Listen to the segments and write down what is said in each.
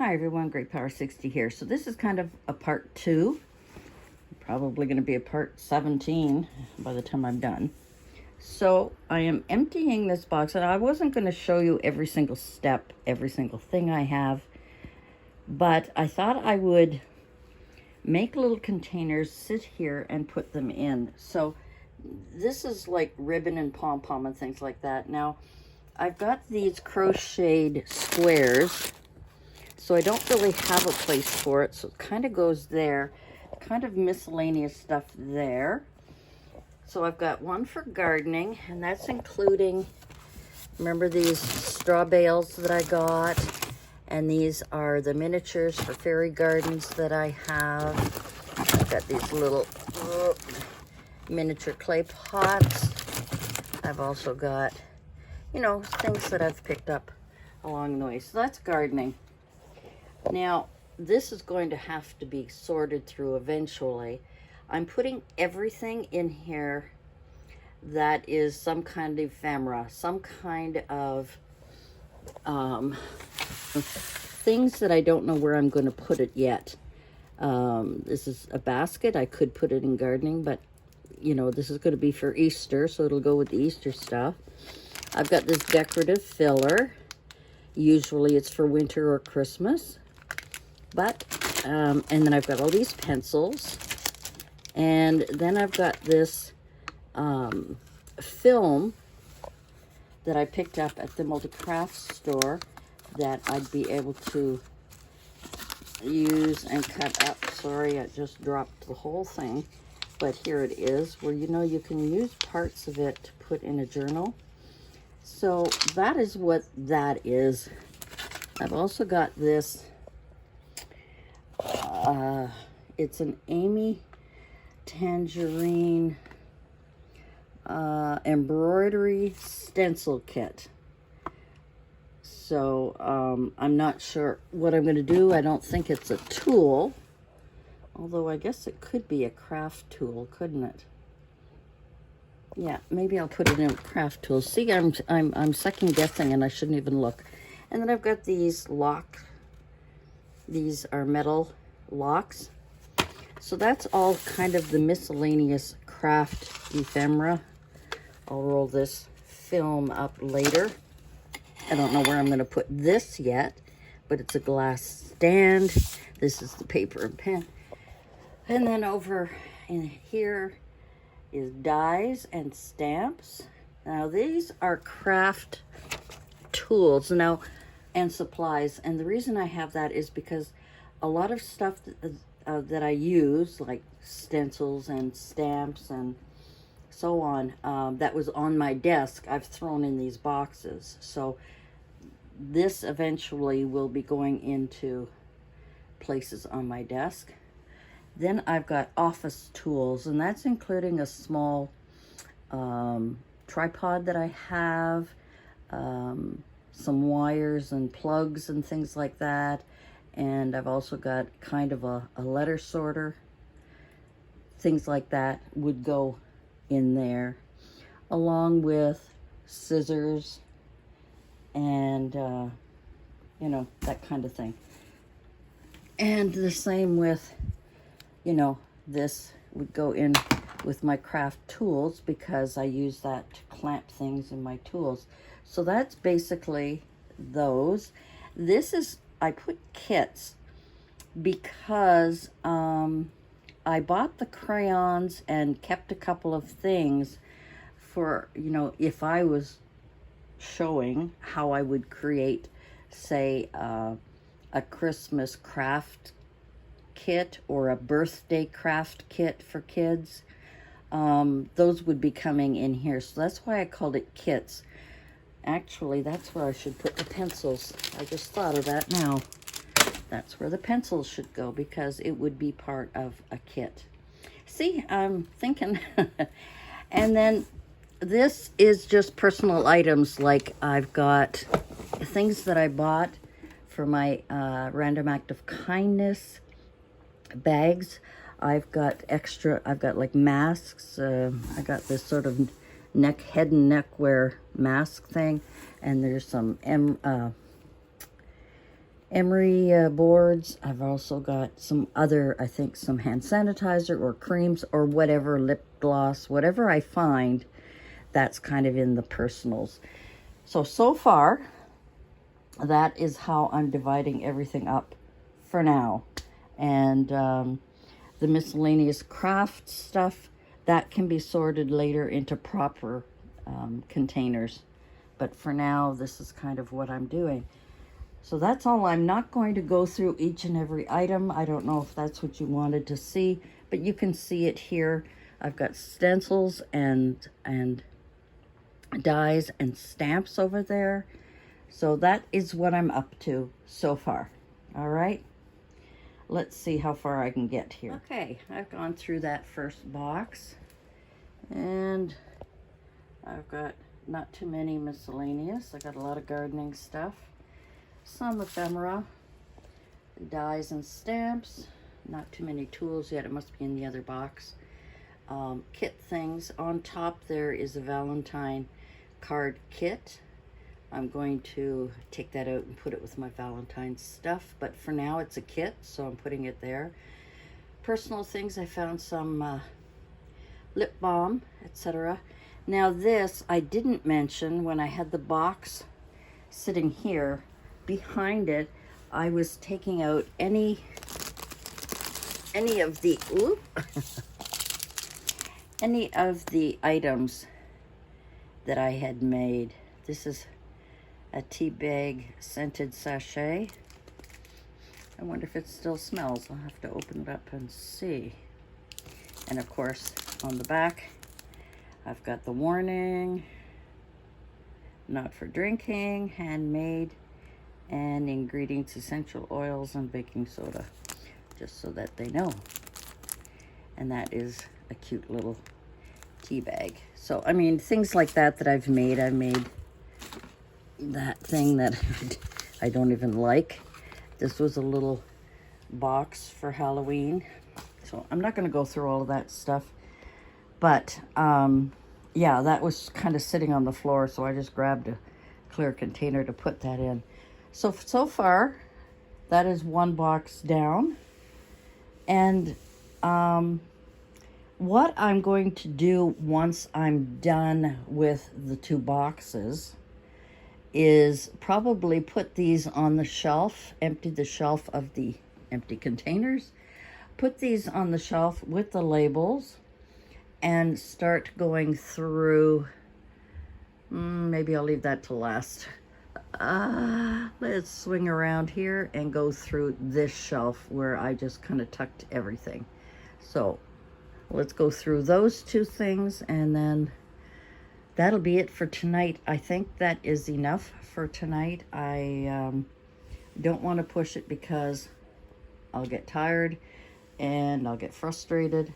Hi everyone, Great Power 60 here. So this is kind of a part 2. Probably going to be a part 17 by the time I'm done. So I am emptying this box, and I wasn't going to show you every single step, every single thing I have, but I thought I would make little containers, sit here and put them in. So this is like ribbon and pom-pom and things like that. Now I've got these crocheted squares, so I don't really have a place for it, so it kind of goes there. Kind of miscellaneous stuff there. So I've got one for gardening, and that's including, remember these straw bales that I got? And these are the miniatures for fairy gardens that I have. I've got these little miniature clay pots. I've also got, you know, things that I've picked up along the way. So that's gardening. Now, this is going to have to be sorted through eventually. I'm putting everything in here that is some kind of ephemera, some kind of things that I don't know where I'm going to put it yet. This is a basket. I could put it in gardening, but you know, this is going to be for Easter, so it'll go with the Easter stuff. I've got this decorative filler. Usually it's for winter or Christmas. But, and then I've got all these pencils. And then I've got this film that I picked up at the multi-craft store that I'd be able to use and cut up. Sorry, I just dropped the whole thing. But here it is, where you know you can use parts of it to put in a journal. So that is what that is. I've also got this. It's an Amy Tangerine embroidery stencil kit. So I'm not sure what I'm going to do. I don't think it's a tool, although I guess it could be a craft tool, couldn't it? Yeah, maybe I'll put it in a craft tool. See, I'm second guessing, and I shouldn't even look. And then I've got these These are metal locks. So that's all kind of the miscellaneous craft ephemera. I'll roll this film up later. I don't know where I'm going to put this yet, but it's a glass stand. This is the paper and pen. And then over in here is dies and stamps. Now these are craft tools now and supplies, and the reason I have that is because a lot of stuff that I use, like stencils and stamps and so on, that was on my desk, I've thrown in these boxes. So this eventually will be going into places on my desk. Then I've got office tools, and that's including a small tripod that I have, some wires and plugs and things like that. And I've also got kind of a letter sorter. Things like that would go in there, along with scissors and, you know, that kind of thing. And the same with, you know, this would go in with my craft tools because I use that to clamp things in my tools. So that's basically those. This is, I put kits because I bought the crayons and kept a couple of things for, you know, if I was showing how I would create, say, a Christmas craft kit or a birthday craft kit for kids. Those would be coming in here. So that's why I called it kits. Actually, that's where I should put the pencils. I just thought of that now. That's where the pencils should go because it would be part of a kit. See, I'm thinking. And then this is just personal items. Like I've got things that I bought for my Random Act of Kindness bags. I've got extra, I've got like masks. I got this sort of head and neck wear mask thing. And there's some emery boards. I've also got some other, I think, some hand sanitizer or creams or whatever, lip gloss, whatever I find, that's kind of in the personals. So far, that is how I'm dividing everything up for now. And the miscellaneous craft stuff, that can be sorted later into proper containers. But for now, this is kind of what I'm doing. So that's all. I'm not going to go through each and every item. I don't know if that's what you wanted to see, but you can see it here. I've got stencils and dies and stamps over there. So that is what I'm up to so far. All right. Let's see how far I can get here. Okay, I've gone through that first box, and I've got not too many miscellaneous. I got a lot of gardening stuff, some ephemera, dies and stamps, not too many tools yet. It must be in the other box. Kit things. On top there is a Valentine card kit. I'm going to take that out and put it with my Valentine stuff, but for now it's a kit, so I'm putting it there. Personal things, I found some lip balm, etc. Now this I didn't mention when I had the box sitting here. Behind it, I was taking out any of the any of the items that I had made. This is a tea bag scented sachet. I wonder if it still smells. I'll have to open it up and see. And of course, on the back, I've got the warning, not for drinking, handmade, and ingredients, essential oils, and baking soda, just so that they know. And that is a cute little tea bag. So, I mean, things like that I've made. I made that thing that I don't even like. This was a little box for Halloween. So I'm not going to go through all of that stuff. But, yeah, that was kind of sitting on the floor, so I just grabbed a clear container to put that in. So far, that is one box down. And what I'm going to do once I'm done with the two boxes is probably put these on the shelf, empty the shelf of the empty containers, put these on the shelf with the labels, and start going through, maybe I'll leave that to last. Let's swing around here and go through this shelf where I just kind of tucked everything. So let's go through those two things, and then that'll be it for tonight. I think that is enough for tonight. I don't want to push it because I'll get tired and I'll get frustrated,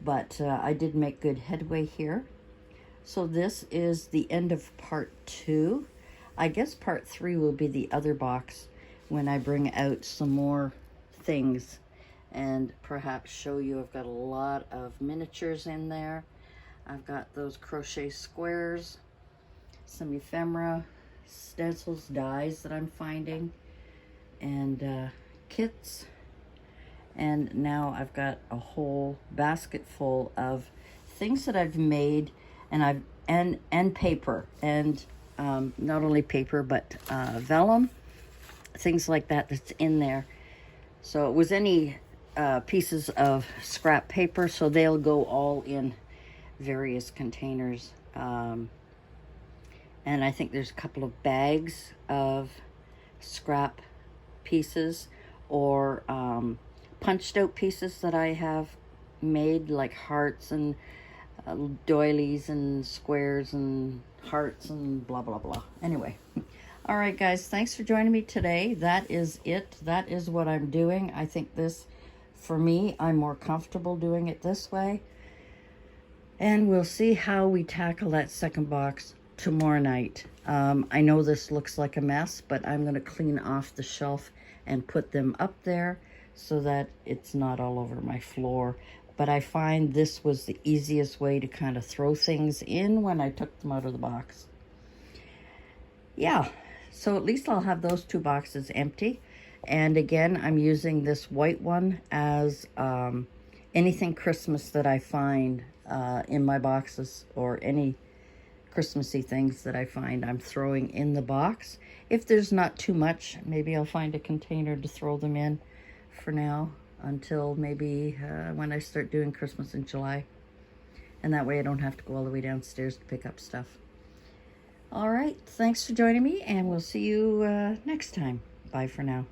but I did make good headway here. So this is the end of part 2. I guess part 3 will be the other box when I bring out some more things and perhaps show you. I've got a lot of miniatures in there. I've got those crochet squares, some ephemera, stencils, dies that I'm finding, and kits. And now I've got a whole basket full of things that I've made, and and paper, and not only paper but vellum, things like that that's in there. So it was any pieces of scrap paper, so they'll go all in various containers. And I think there's a couple of bags of scrap pieces or punched out pieces that I have made, like hearts and doilies and squares and hearts and blah blah blah. Anyway, all right guys, thanks for joining me today. That is it. That is what I'm doing. I think this, for me, I'm more comfortable doing it this way. And we'll see how we tackle that second box tomorrow night. I know this looks like a mess, but I'm going to clean off the shelf and put them up there so that it's not all over my floor. But I find this was the easiest way to kind of throw things in when I took them out of the box. Yeah, so at least I'll have those two boxes empty. And again, I'm using this white one as anything Christmas that I find in my boxes, or any Christmassy things that I find, I'm throwing in the box. If there's not too much, maybe I'll find a container to throw them in for now, until maybe when I start doing Christmas in July. And that way I don't have to go all the way downstairs to pick up stuff. All right, thanks for joining me, and we'll see you next time. Bye for now.